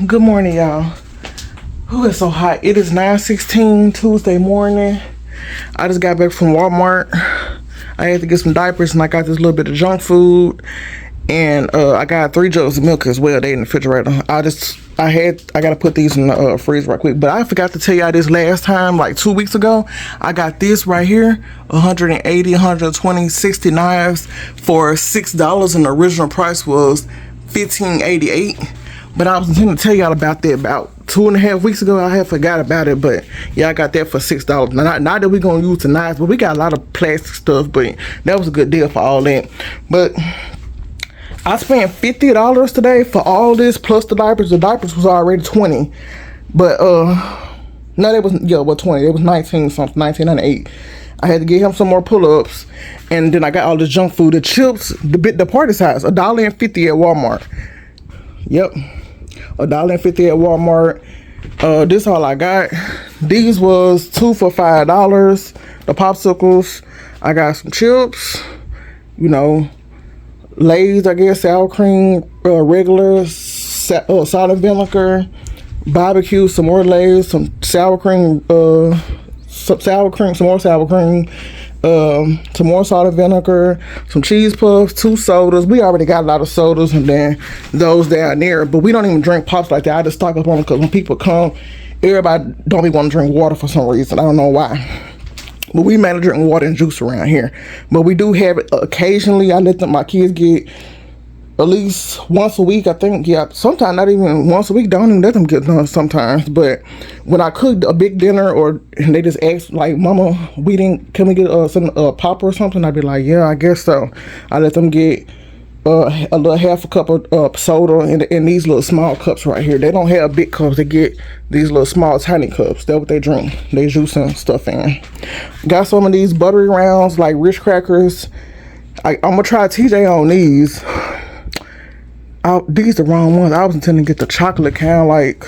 Good morning, y'all. Ooh, it's so hot. It is 9:16 Tuesday morning. I just got back from Walmart. I had to get some diapers and I got this little bit of junk food. And I got 3 jugs of milk as well. They in the refrigerator. I gotta put these in the freezer right quick. But I forgot to tell y'all this last time, like 2 weeks ago. I got this right here, 180, 120, 60 knives for $6, and the original price was $15.88. But I was intending to tell y'all about that about 2.5 weeks ago. I had forgot about it, but yeah, I got that for $6. Not that we're gonna use the knives, but we got a lot of plastic stuff. But that was a good deal for all that. But I spent $50 today for all this plus the diapers. The diapers was already $20, but no, it was 20. It was 19 something, 19.98. I had to get him some more pull-ups, and then I got all this junk food, the chips, the party size, $1.50 at Walmart. Yep, $1.50 at Walmart. This all I got. These was 2 for $5. The popsicles. I got some chips. Lay's, I guess, sour cream, regular, salt and vinegar, barbecue, some more Lay's, some sour cream, some more sour cream, some more salt and vinegar, some cheese puffs, 2 sodas. We already got a lot of sodas, and then those down there, but we don't even drink pops like that. I just stock up on them because when people come, everybody don't even want to drink water for some reason. I don't know why. But we mainly drink water and juice around here. But we do have it occasionally. I let my kids get at least once a week, I think. Yeah, sometimes not even once a week. Don't even let them get done sometimes. But when I cook a big dinner, and they just ask, like, Mama, can we get some pop or something? I'd be like, yeah, I guess so. I let them get a little half a cup of soda in these little small cups right here. They don't have big cups. They get these little small tiny cups. That's what they drink. They juice and stuff in. Got some of these buttery rounds, like Rich crackers. I'm gonna try TJ on these. These the wrong ones. I was intending to get the chocolate kind, like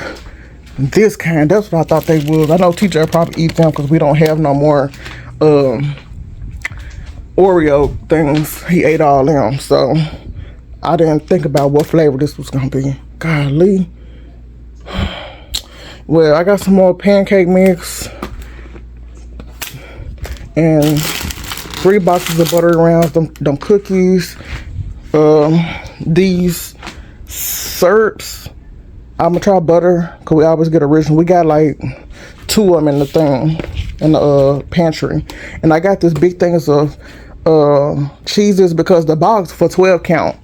this kind. That's what I thought they was. I know TJ probably eat them because we don't have no more Oreo things. He ate all them, so I didn't think about what flavor this was gonna be. Golly. Well, I got some more pancake mix and 3 boxes of buttery rounds, them cookies, these syrups. I'm gonna try butter because we always get original. We got like 2 of them in the thing, in the pantry, and I got this big thing of cheeses because the box for 12 count,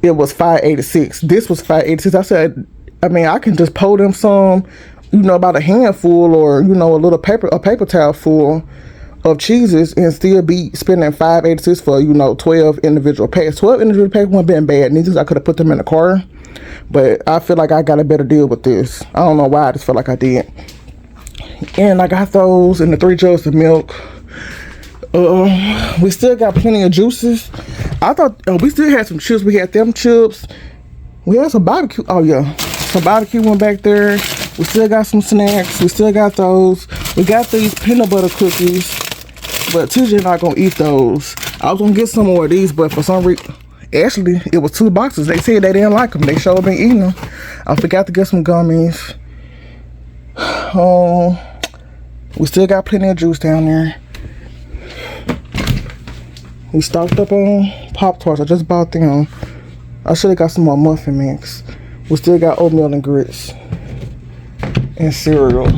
it was $5.86. This was $5.86. I said, I can just pour them some, about a handful, or a little paper towel full of cheeses and still be spending $5.86 for 12 individual packs. 12 individual packs wouldn't been bad. Neither I could have put them in the car, but I feel like I got a better deal with this. I don't know why, I just feel like I did. And I got those in the 3 jugs of milk. We still got plenty of juices. I thought we still had some chips. We had them chips. We had some barbecue. Oh yeah, some barbecue went back there. We still got some snacks. We still got those. We got these peanut butter cookies, but TJ not gonna eat those. I was gonna get some more of these, but for some reason, actually, it was 2 boxes. They said they didn't like them. They sure been eating them. I forgot to get some gummies. We still got plenty of juice down there. We stocked up on Pop-Tarts. I just bought them. I should have got some more muffin mix. We still got oatmeal and grits and cereal.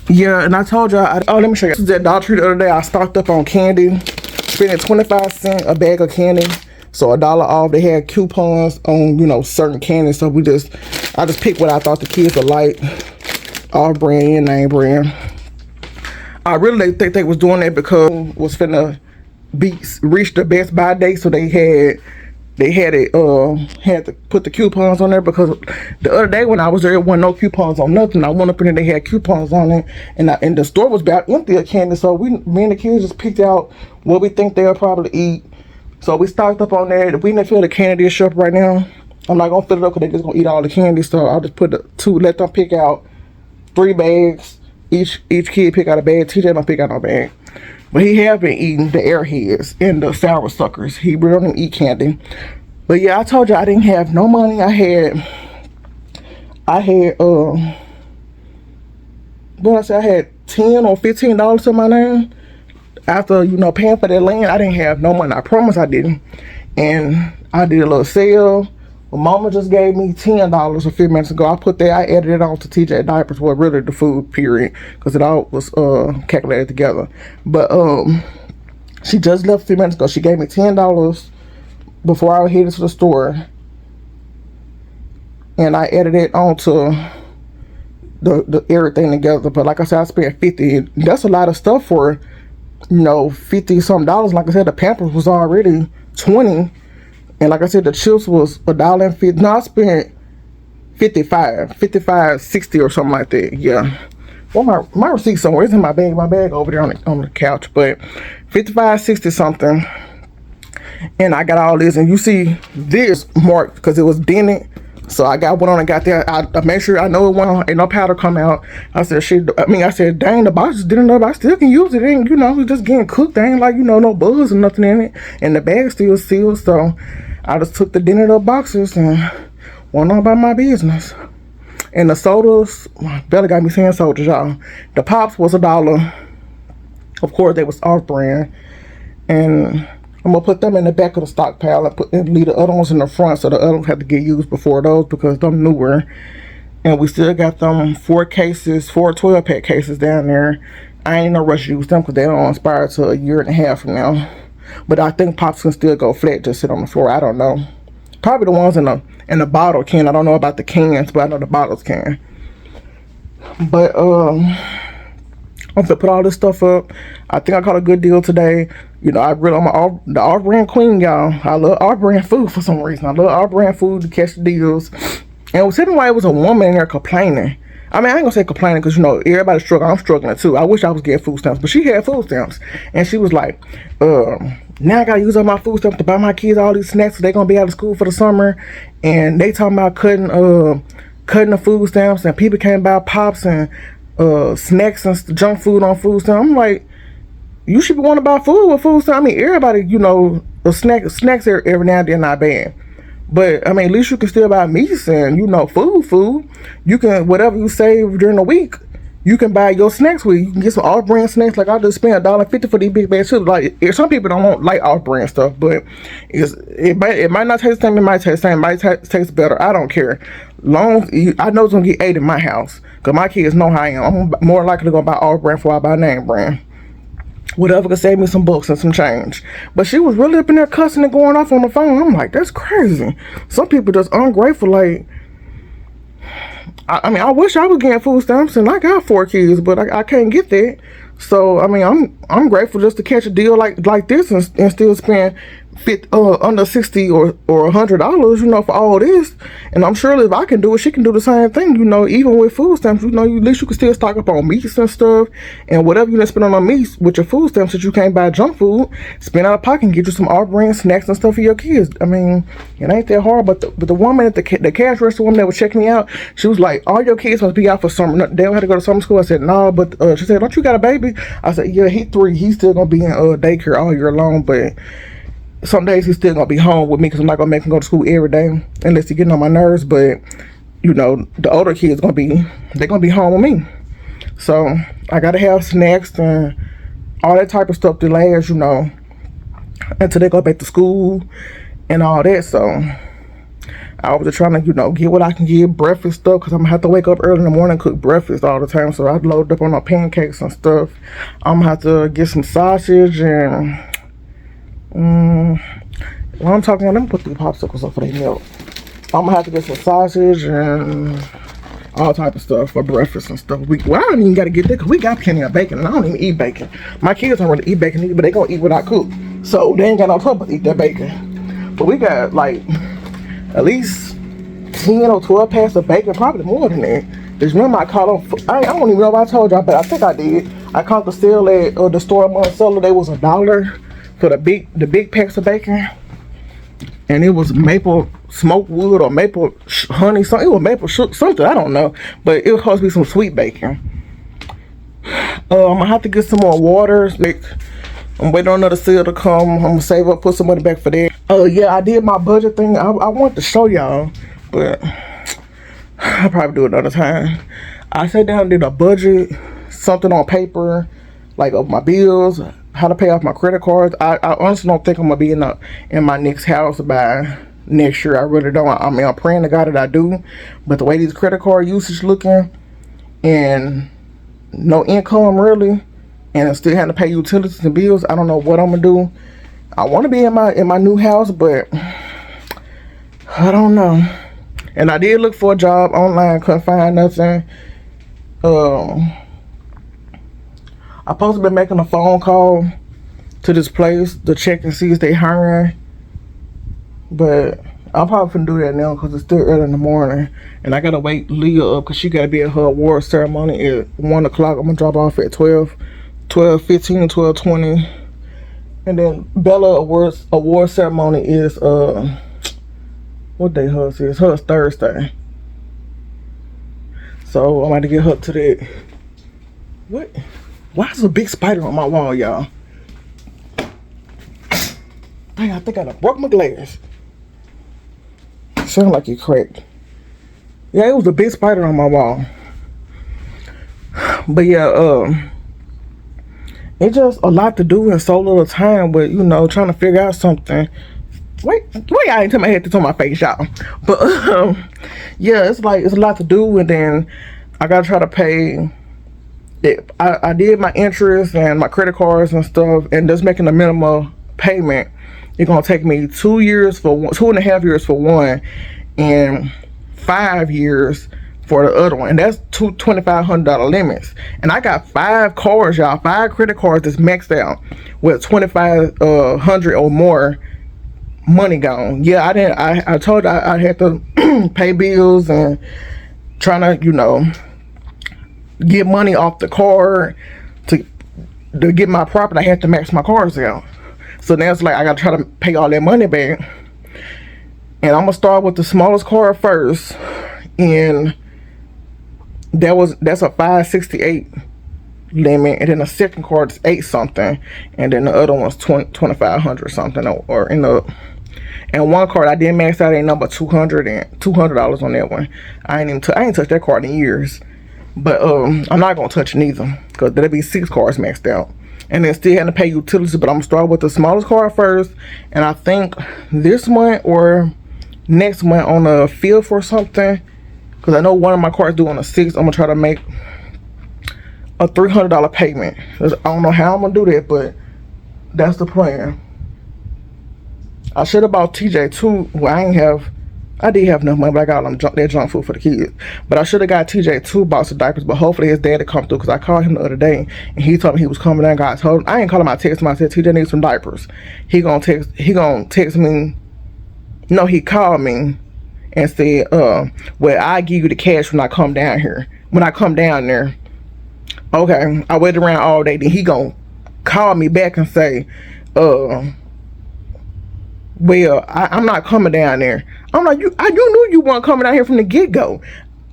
Yeah, and I told y'all. Let me show you. This was at Dollar Tree the other day. I stocked up on candy, spending 25 cents a bag of candy, so $1 off. They had coupons on certain candy, so I just picked what I thought the kids would like, off brand and name brand. I really think they was doing that because it was finna reach the Best Buy date, so they had to put the coupons on there, because the other day when I was there, it wasn't no coupons on nothing. I went up in there, they had coupons on it, and the store was about empty of candy, so me and the kids just picked out what we think they'll probably eat. So we stocked up on there. We didn't fill the candy dish up right now. I'm not gonna fill it up because they just gonna eat all the candy, so I'll just put let them pick out 3 bags. Each kid pick out a bag. TJ don't pick out no bag. But he have been eating the Airheads and the sour suckers. He really don't eat candy. But yeah, I told you I didn't have no money. I had what I said, I had $10 or $15 to my name. After, paying for that land, I didn't have no money. I promise I didn't. And I did a little sale. My mama just gave me $10 a few minutes ago. I added it on to TJ diapers, well, really the food period, because it all was calculated together. But she just left a few minutes ago. She gave me $10 before I headed to the store, and I added it onto the everything together. But like I said, I spent $50. That's a lot of stuff for $50 something dollars. Like I said, the Pampers was already $20, and like I said, the chips was $1.50. No, I spent 55, 60 or something like that. Yeah. Well, my receipt somewhere. It's in my bag. My bag over there on the couch. But 55, 60 something. And I got all this, and you see this marked because it was dented. So I got one on and got there. I made sure I know it won't, ain't no powder come out. I said, shit. I said, dang, the box just didn't know, but I still can use it. It ain't, it's just getting cooked. There ain't like, no buzz or nothing in it. And the bag still sealed. So I just took the dented up boxes and went on about my business. And the sodas, Bella got me saying sodas, y'all. The pops was $1. Of course, they was off brand. And I'm gonna put them in the back of the stockpile and leave the other ones in the front, so the other ones have to get used before those, because them newer. And we still got them 4 12-pack cases down there. I ain't no rush to use them because they don't expire till a year and a half from now. But I think pops can still go flat, just sit on the floor. I don't know. Probably the ones in the bottle can. I don't know about the cans, but I know the bottles can. But I'm gonna put all this stuff up. I think I caught a good deal today. I'm the off-brand queen, y'all. I love off-brand food for some reason. I love off-brand food to catch deals. And it was hidden why it was a woman in there complaining. I mean, I ain't gonna say complaining because, everybody's struggling. I'm struggling too. I wish I was getting food stamps, but she had food stamps. And she was like, now I gotta use all my food stamps to buy my kids all these snacks so they're gonna be out of school for the summer. And they talking about cutting the food stamps, and people can't buy pops and snacks and junk food on food stamps. I'm like, you should be wanting to buy food with food stamps. I mean, everybody, snacks every now and then not bad. But, I mean, at least you can still buy meats and, food. You can, whatever you save during the week, you can buy your snacks with. You can get some off-brand snacks. Like, I just spent $1.50 for these big bags too. Like, some people don't like off-brand stuff, but it might not taste the same. It might taste the same. It might taste better. I don't care. I know it's going to get ate in my house, because my kids know how I am. I'm more likely to go buy off-brand before I buy name brand. Whatever could save me some bucks and some change. But she was really up in there cussing and going off on the phone. I'm like, that's crazy. Some people just ungrateful. Like, I mean, I wish I was getting food stamps, and I got 4 kids, but I can't get that. So, I mean, I'm grateful just to catch a deal like this and still spend under $60 or $100, for all this. And I'm sure if I can do it, she can do the same thing, even with food stamps. At least you can still stock up on meats and stuff, and whatever you done spend on meats with your food stamps, that you can't buy junk food, spend out of pocket and get you some off-brand snacks and stuff for your kids. I mean, it ain't that hard. But the woman at the cash register, woman that was checking me out, she was like, all your kids must be out for summer. They don't have to go to summer school. I said, no, but she said, don't you got a baby? I said, yeah, he's 3. He's still gonna be in daycare all year long, but some days he's still gonna be home with me, because I'm not gonna make him go to school every day unless he's getting on my nerves. But the older kids gonna be home with me, so I gotta have snacks and all that type of stuff to last, until they go back to school and all that. So I was just trying to get what I can get, breakfast stuff, because I'm gonna have to wake up early in the morning and cook breakfast all the time. So I loaded up on my pancakes and stuff. I'm gonna have to get some sausage and while I'm talking, let me put the popsicles up for their milk. I'm gonna have to get some sausage and all type of stuff for breakfast and stuff. I don't even gotta get that, because we got plenty of bacon, and I don't even eat bacon. My kids don't really eat bacon either, but they gonna eat what I cook, so they ain't got no trouble to eat that bacon. But we got like at least 10 or 12 packs of bacon, probably more than that. Just remember, I caught them. I don't even know if I told y'all, but I think I did. I caught the sale at the store in Monticello. They was $1 for the big packs of bacon, and it was maple smoked wood or maple honey, something. It was maple something, I don't know, but it was supposed to be some sweet bacon. I'm gonna have to get some more water. Like, I'm waiting on another sale to come. I'm gonna save up, put some money back for that. Yeah, I did my budget thing. I want to show y'all, but I'll probably do it another time. I sat down and did a budget, something on paper, like of my bills, how to pay off my credit cards. I honestly don't think I'm gonna be in my next house by next year. I really don't. I mean, I'm praying to God that I do, but the way these credit card usage looking, and no income really, and I still having to pay utilities and bills, I don't know what I'm gonna do. I want to be in my new house, but I don't know. And I did look for a job online, couldn't find nothing. I supposed to be making a phone call to this place to check and see if they hiring, but I'm probably gonna do that now because it's still early in the morning, and I gotta wake Leah up because she gotta be at her award ceremony at 1 o'clock. I'm gonna drop off at 12:15, 12:20, and then Bella award ceremony is what day hers is? Hers Thursday. So I'm about to get her to that. What? Why is a big spider on my wall, y'all? Dang, I think I done broke my glass. Sound like it cracked. Yeah, it was a big spider on my wall. But yeah, it's just a lot to do in so little time, but you know, trying to figure out something. Wait, I ain't tell my head to my face, y'all. But yeah, it's a lot to do, and then I gotta try to pay it. I did my interest and my credit cards and stuff, and just making a minimum payment. It's gonna take me 2 years for one, 2.5 years for one, and 5 years for the other one. And that's two $2,500 limits. And I got 5 cards, y'all, 5 credit cards that's maxed out with $2,500 or more money gone. Yeah, I told you I had to pay bills and trying to, you know, get money off the card to get my property. I had to max my cards out. So now it's like I gotta try to pay all that money back. And I'm gonna start with the smallest card first, and that's a 568 limit, and then the second card is 8 something, and then the other one's 2,500 something, or in the. And one card I did max out a number $200 on that one. I ain't touched that card in years, but I'm not gonna touch neither because there'll be 6 cards maxed out, and then still having to pay utilities. But I'm gonna start with the smallest card first, and I think this month or next month on the 5th or something, because I know one of my cards due on the 6th. I'm gonna try to make a $300 payment. I don't know how I'm gonna do that, but that's the plan. I should have bought TJ too. Well, I did have enough money, but I got them that junk food for the kids. But I should have got TJ 2 boxes of diapers, but hopefully his daddy come through, because I called him the other day and he told me he was coming down. I told him, I ain't call him, I text him, I said TJ needs some diapers. He gonna text me. No, he called me and said, well, I give you the cash when I come down here. When I come down there. Okay, I waited around all day, then he gonna call me back and say, well, I'm not coming down there. I'm like, you knew you weren't coming down here from the get-go.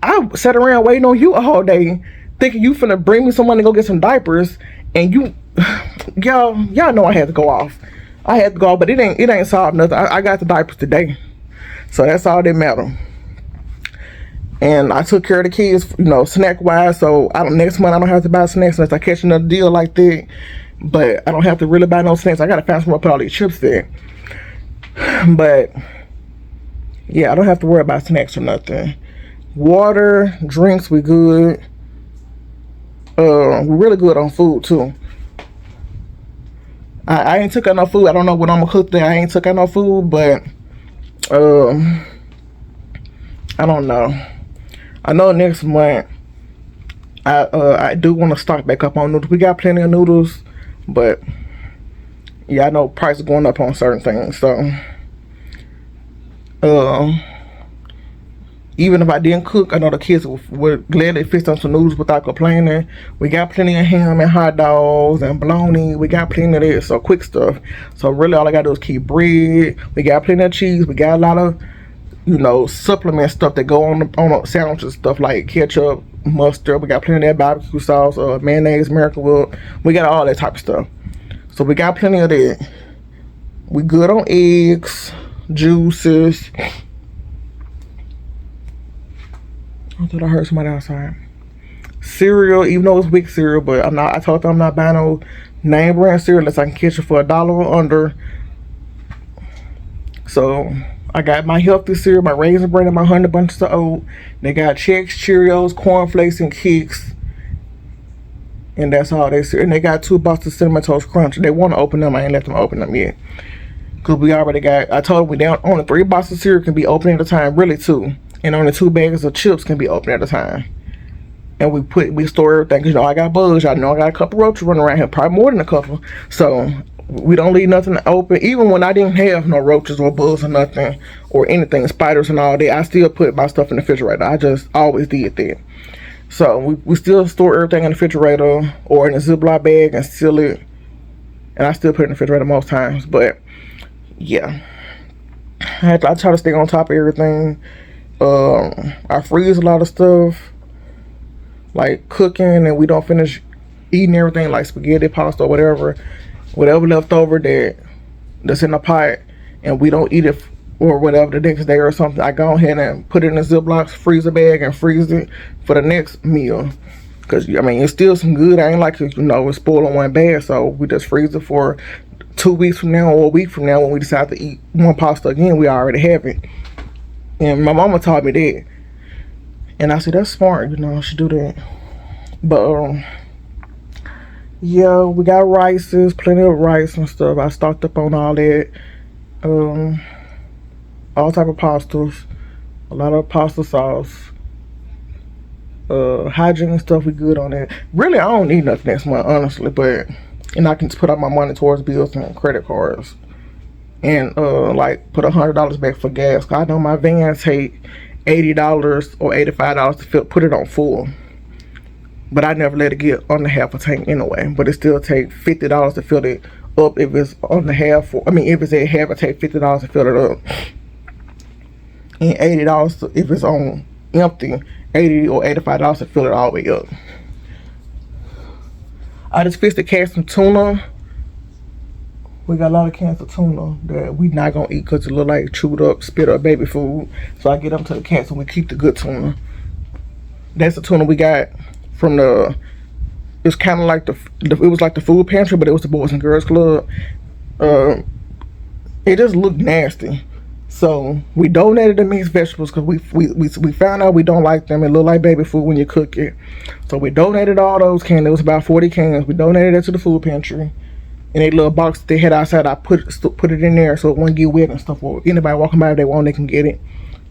I sat around waiting on you all day, thinking you finna bring me someone to go get some diapers, and you, y'all know I had to go off. I had to go off, but it ain't solved nothing. I got the diapers today, so that's all that matter. And I took care of the kids, you know, snack-wise. So next month I don't have to buy snacks unless I catch another deal like that. But I don't have to really buy no snacks. I gotta find somewhere to put all these chips there. But yeah, I don't have to worry about snacks or nothing. Water, drinks, we good. We're really good on food too. I ain't took out no food. I don't know what I'm gonna cook there. I ain't took out no food, but I don't know. I know next month I do want to stock back up on noodles. We got plenty of noodles, but yeah, I know prices going up on certain things. So even if I didn't cook, I know the kids would gladly fix up some noodles without complaining. We got plenty of ham and hot dogs and bologna. We got plenty of that, so quick stuff. So really all I gotta do is keep bread. We got plenty of cheese. We got a lot of, you know, supplement stuff that go on the sandwiches, stuff like ketchup, mustard. We got plenty of that barbecue sauce, mayonnaise, Miracle Whip. We got all that type of stuff. So we got plenty of that. We good on eggs, juices. I thought I heard somebody outside. Cereal, even though it's weak cereal, but I told them I'm not buying no name brand cereal unless I can catch it for $1 or under. So I got my healthy cereal, my Raisin Bran, and my Honey Bunches of Oat. They got Chex, Cheerios, Corn Flakes, and Kicks. And that's all they cereal. And they got 2 boxes of Cinnamon Toast Crunch. They want to open them. I ain't let them open them yet. Because we already got, I told them we down, only 3 boxes of cereal can be open at a time. Really 2. And only 2 bags of chips can be open at a time. And we store everything. Cause, I got bugs. I know I got a couple roaches running around here. Probably more than a couple. So we don't leave nothing open. Even when I didn't have no roaches or bugs or nothing or anything, spiders and all that, I still put my stuff in the refrigerator. I just always did that. So we still store everything in the refrigerator or in a Ziploc bag and seal it. And I still put it in the refrigerator most times. But yeah, I try to stay on top of everything. I freeze a lot of stuff, like cooking, and we don't finish eating everything, like spaghetti, pasta, or whatever left over that's in the pot, and we don't eat it or whatever the next day or something. I go ahead and put it in a Ziploc freezer bag and freeze it for the next meal. Cause it's still some good. I ain't like it, it's spoiled on one bag. So we just freeze it for 2 weeks from now or a week from now when we decide to eat one pasta again. We already have it. And my mama taught me that. And I said, that's smart, she do that. But, yeah, we got rices, plenty of rice and stuff. I stocked up on all that. All type of pastas. A lot of pasta sauce. Hygiene stuff, we good on that. Really, I don't need nothing next month, honestly. But, and I can put up my money towards bills and credit cards. And, put $100 back for gas. Cause I know my van take $80 or $85 to put it on full. But I never let it get under half a tank anyway. But it still take $50 to fill it up if it's on the half. If it's at half, it take $50 to fill it up. And $80 if it's on empty. $80 or $85 to fill it all the way up. I just fixed the can some tuna. We got a lot of cans of tuna that we not gonna eat because it look like chewed up, spit up baby food. So I get them to the cans and we keep the good tuna. That's the tuna we got from it's kind of like it was like the food pantry, but it was the Boys and Girls Club. It just looked nasty. So we donated the mixed vegetables because we found out we don't like them. It look like baby food when you cook it. So we donated all those cans. It was about 40 cans. We donated that to the food pantry. In a little box they had outside, I put it in there so it won't get wet and stuff. Or anybody walking by, if they want, they can get it.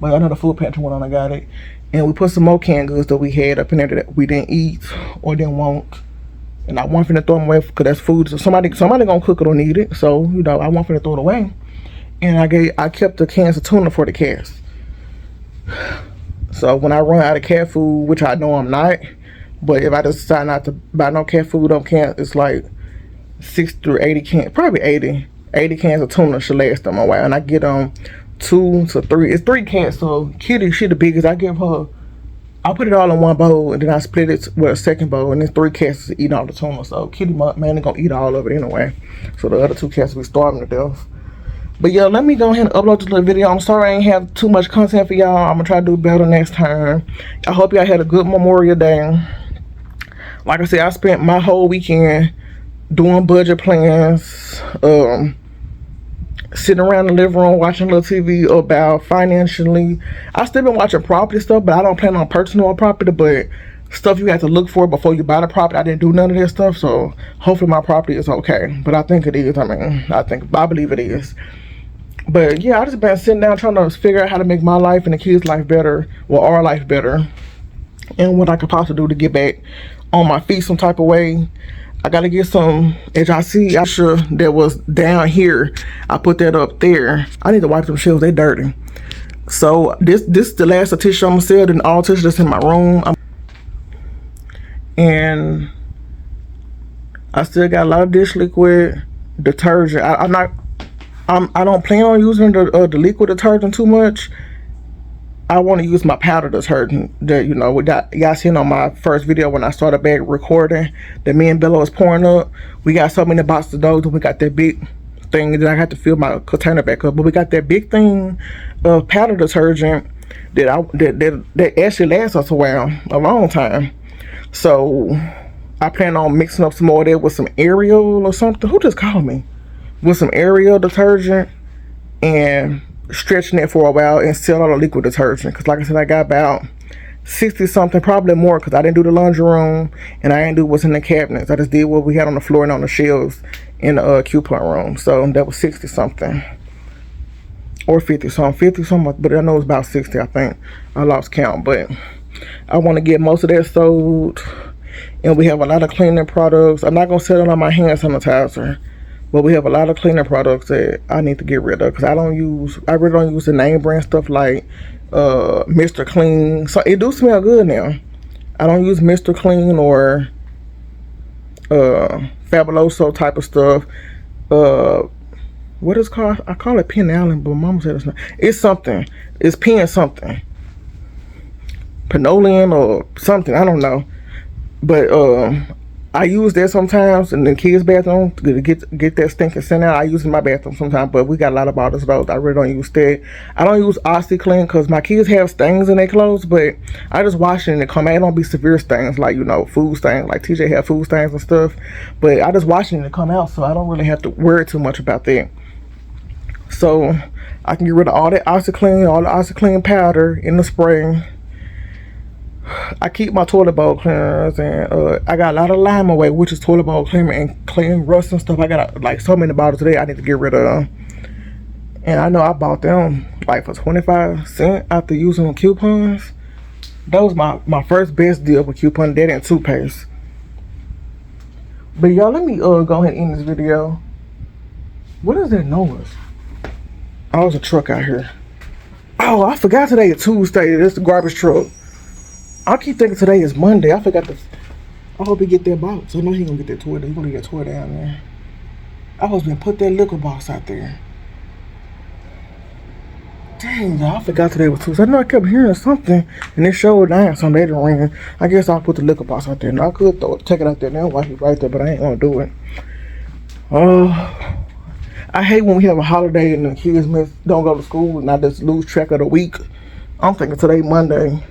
But I know the food pantry went on, I got it. And we put some more canned goods that we had up in there that we didn't eat or didn't want. And I want to throw them away because that's food. So somebody gonna cook it or need it. So I want to throw it away. And I kept the cans of tuna for the cats. So when I run out of cat food, which I know I'm not, but if I decide not to buy no cat food on can, it's like 60 through 80 cans, probably 80 cans of tuna should last them a while. And I get 2 to 3. It's 3 cans. So Kitty, she the biggest. I put it all in one bowl and then I split it with a second bowl, and then 3 cats to eat all the tuna. So Kitty mainly gonna eat all of it anyway. So the other 2 cats we starving to death. But yeah, let me go ahead and upload this little video. I'm sorry I ain't have too much content for y'all. I'm gonna try to do better next time. I hope y'all had a good Memorial Day. Like I said, I spent my whole weekend doing budget plans, sitting around the living room watching a little TV about financially. I still been watching property stuff, but I don't plan on personal property, but stuff you have to look for before you buy the property. I didn't do none of that stuff, so hopefully my property is okay. But I think it is. I believe it is. But yeah, I just been sitting down trying to figure out how to make my life and the kids' life better, well, our life better, and what I could possibly do to get back on my feet some type of way. I gotta get some, as y'all see, I'm sure that was down here. I put that up there. I need to wipe them shelves, they dirty. So this is the last of tissue I'm gonna sell, and all tissue that's in my room. And I still got a lot of dish liquid, detergent. I don't plan on using the liquid detergent too much. I want to use my powder detergent that, you know, y'all seen on my first video when I started back recording that me and Bella was pouring up. We got so many boxes of those, and we got that big thing that I had to fill my container back up. But we got that big thing of powder detergent that actually lasts us around a long time. So I plan on mixing up some more of that with some Ariel or something. Who just called me? With some Ariel detergent and stretching it for a while and sell all the liquid detergent. Because like I said, I got about 60 something, probably more, because I didn't do the laundry room and I didn't do what's in the cabinets. I just did what we had on the floor and on the shelves in the coupon room. So that was 60 something or 50 something, but I know it's about 60. I think I lost count, but I want to get most of that sold. And we have a lot of cleaning products. I'm not gonna sell it on my hand sanitizer, but we have a lot of cleaning products that I need to get rid of, because I really don't use the name brand stuff like Mr. Clean. So it do smell good now. I don't use Mr. Clean or Fabuloso type of stuff. What is it called? I call it Pen Allen, but Mama said it's not. It's something. It's Pen something. Pinolian or something. I don't know. But I use that sometimes in the kids' bathroom to get that stinking scent out. I use it in my bathroom sometimes, but we got a lot of bottles of those. I really don't use that. I don't use OxyClean because my kids have stains in their clothes, but I just wash it and it come out. It don't be severe stains like, you know, food stains, like TJ have food stains and stuff. But I just wash it and it come out, so I don't really have to worry too much about that. So I can get rid of all that OxyClean, all the OxyClean powder in the spray. I keep my toilet bowl cleaners, and I got a lot of lime away, which is toilet bowl cleaner and clean rust and stuff. I got like so many bottles today I need to get rid of. And I know I bought them like for 25 cents after using coupons. That was my first best deal with coupon, that and toothpaste. But y'all, let me go ahead and end this video. What is that noise? Oh, there's a truck out here. Oh, I forgot today is Tuesday. That's the garbage truck. I keep thinking today is Monday. I forgot to. I hope he get that box. I know he gonna get that toy. He gonna get that toy down there. I was gonna put that liquor box out there. Dang, y'all, I forgot today was Tuesday. I know I kept hearing something, and it showed down, so they didn't ring. I guess I'll put the liquor box out there. And I could take it out there now while he's right there, but I ain't gonna do it. I hate when we have a holiday and the kids don't go to school, and I just lose track of the week. I'm thinking today Monday.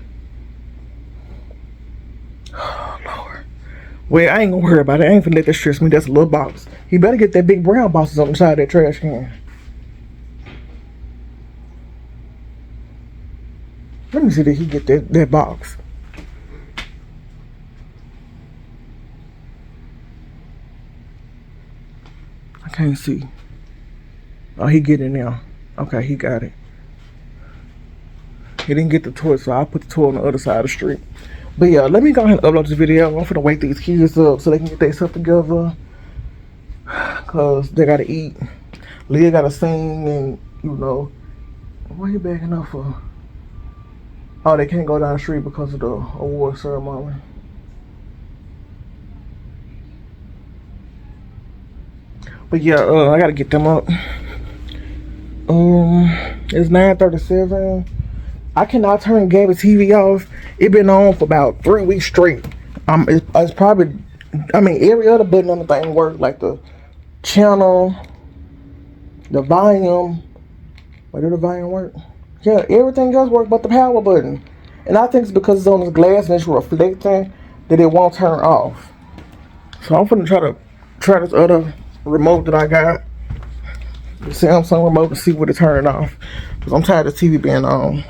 Well, I ain't gonna worry about it. I ain't finna let that stress me. That's a little box. He better get that big brown boxes on the side of that trash can. Let me see that he get that box. I can't see. Oh, he get it now. Okay, he got it. He didn't get the toy, so I'll put the toy on the other side of the street. But yeah, let me go ahead and upload this video. I'm finna wake these kids up so they can get their stuff together, cause they gotta eat. Leah gotta sing, and you know, what are you backing up for? Oh, they can't go down the street because of the award ceremony. But yeah, I gotta get them up. It's 9:37. I cannot turn Gabby's TV off. It been on for about 3 weeks straight. It's probably, I mean, every other button on the thing works, like the channel, the volume. Where did the volume work? Yeah, everything else works but the power button. And I think it's because it's on this glass and it's reflecting that it won't turn off. So I'm gonna try this other remote that I got, the Samsung remote, to see what it turned off. Cause I'm tired of the TV being on.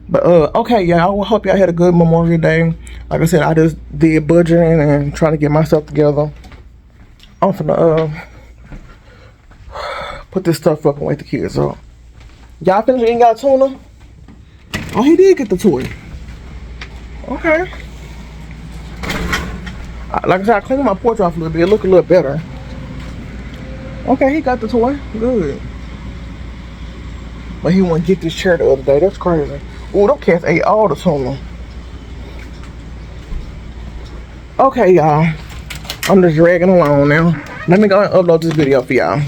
But okay, y'all, I hope y'all had a good Memorial Day. Like I said, I just did budgeting and trying to get myself together. I'm finna put this stuff up and wake the kids up. Y'all finished eating y'all tuna? Oh, he did get the toy. Okay. Like I said, I cleaned my porch off a little bit. It looked a little better. Okay, he got the toy. Good. But he wouldn't get this chair the other day. That's crazy. Ooh, them cats ate all the tuna. Okay, y'all. I'm just dragging along now. Let me go and upload this video for y'all.